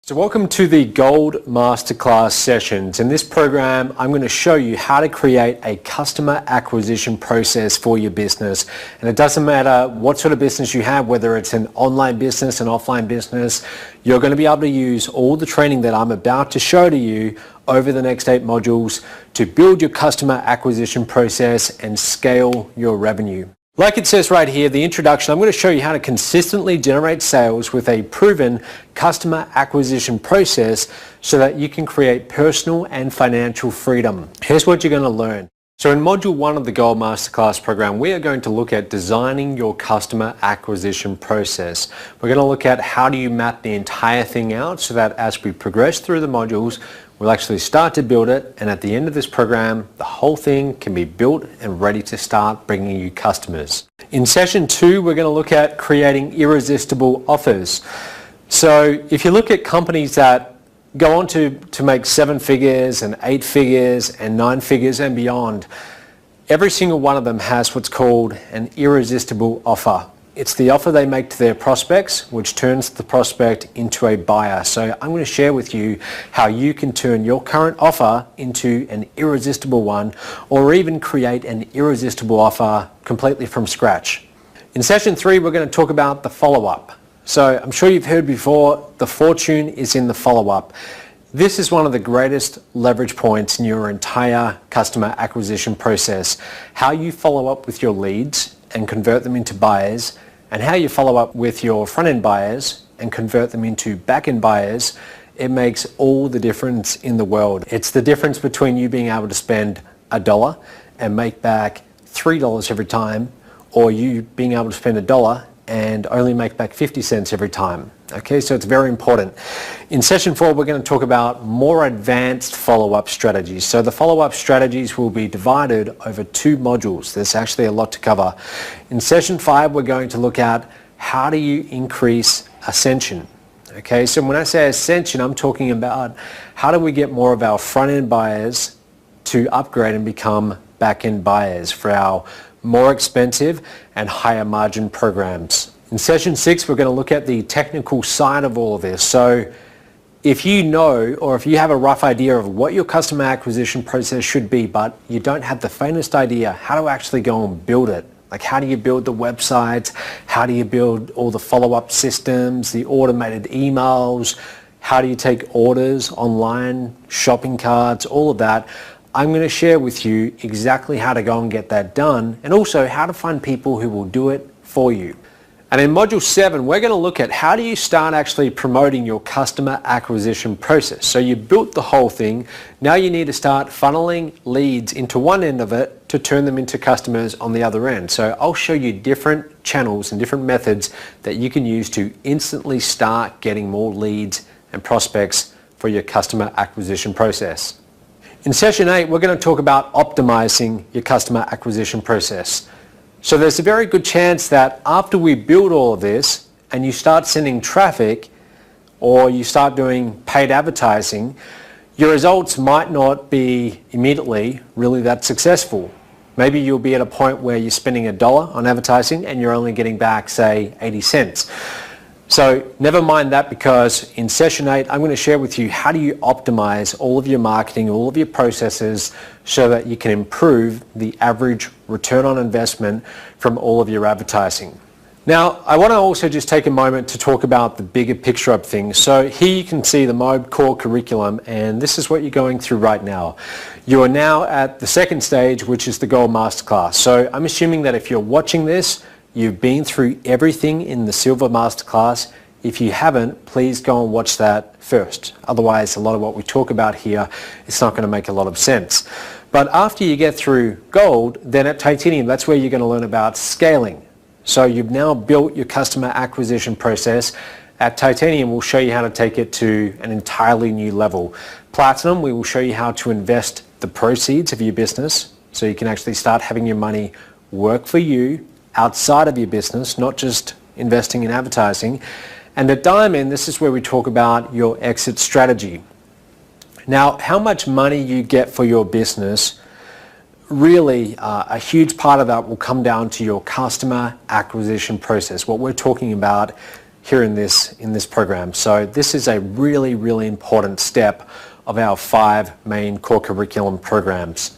So welcome to the Gold Masterclass sessions. In this program, I'm going to show you how to create a customer acquisition process for your business. And it doesn't matter what sort of business you have, whether it's an online business, an offline business, you're going to be able to use all the training that I'm about to show to you over the next 8 modules to build your customer acquisition process and scale your revenue. Like it says right here, the introduction, I'm going to show you how to consistently generate sales with a proven customer acquisition process so that you can create personal and financial freedom. Here's what you're going to learn. So in Module 1 of the Gold Masterclass program, we are going to look at designing your customer acquisition process. We're going to look at how do you map the entire thing out so that as we progress through the modules, we'll actually start to build it, and at the end of this program, the whole thing can be built and ready to start bringing you customers. In session 2, we're going to look at creating irresistible offers. So if you look at companies that go on to make 7 figures and 8 figures and 9 figures and beyond, every single one of them has what's called an irresistible offer. It's the offer they make to their prospects, which turns the prospect into a buyer. So I'm going to share with you how you can turn your current offer into an irresistible one, or even create an irresistible offer completely from scratch. In session 3, we're going to talk about the follow-up. So I'm sure you've heard before, the fortune is in the follow-up. This is one of the greatest leverage points in your entire customer acquisition process. How you follow up with your leads and convert them into buyers, and how you follow up with your front-end buyers and convert them into back-end buyers, it makes all the difference in the world. It's the difference between you being able to spend $1 and make back $3 every time, or you being able to spend $1 and only make back 50 cents every time. Okay, so it's very important. In session 4, we're going to talk about more advanced follow-up strategies. So the follow-up strategies will be divided over 2 modules. There's actually a lot to cover. In session 5, we're going to look at how do you increase ascension. Okay, so when I say ascension, I'm talking about how do we get more of our front-end buyers to upgrade and become back-end buyers for our more expensive and higher margin programs. In session 6, we're going to look at the technical side of all of this. So if you know, or if you have a rough idea of what your customer acquisition process should be, but you don't have the faintest idea how to actually go and build it, like how do you build the websites, how do you build all the follow-up systems, the automated emails, how do you take orders online, shopping carts, all of that, I'm going to share with you exactly how to go and get that done, and also how to find people who will do it for you. And in Module 7, we're going to look at how do you start actually promoting your customer acquisition process. So you built the whole thing, now you need to start funneling leads into one end of it to turn them into customers on the other end. So I'll show you different channels and different methods that you can use to instantly start getting more leads and prospects for your customer acquisition process. In session 8, we're going to talk about optimizing your customer acquisition process. So there's a very good chance that after we build all of this and you start sending traffic or you start doing paid advertising, your results might not be immediately really that successful. Maybe you'll be at a point where you're spending $1 on advertising and you're only getting back, say, 80 cents. So never mind that, because in session 8, I'm going to share with you how do you optimize all of your marketing, all of your processes so that you can improve the average return on investment from all of your advertising. Now, I want to also just take a moment to talk about the bigger picture of things. So here you can see the MOBE core curriculum, and this is what you're going through right now. You are now at the second stage, which is the Gold Masterclass. So I'm assuming that if you're watching this, you've been through everything in the Silver Masterclass. If you haven't, please go and watch that first. Otherwise, a lot of what we talk about here is not going to make a lot of sense. But after you get through Gold, then at Titanium, that's where you're going to learn about scaling. So you've now built your customer acquisition process. At Titanium, we'll show you how to take it to an entirely new level. Platinum, we will show you how to invest the proceeds of your business so you can actually start having your money work for you outside of your business, not just investing in advertising. And at Diamond, this is where we talk about your exit strategy. Now, how much money you get for your business, really a huge part of that will come down to your customer acquisition process. What we're talking about here in this program. So this is a really, really important step of our 5 main core curriculum programs.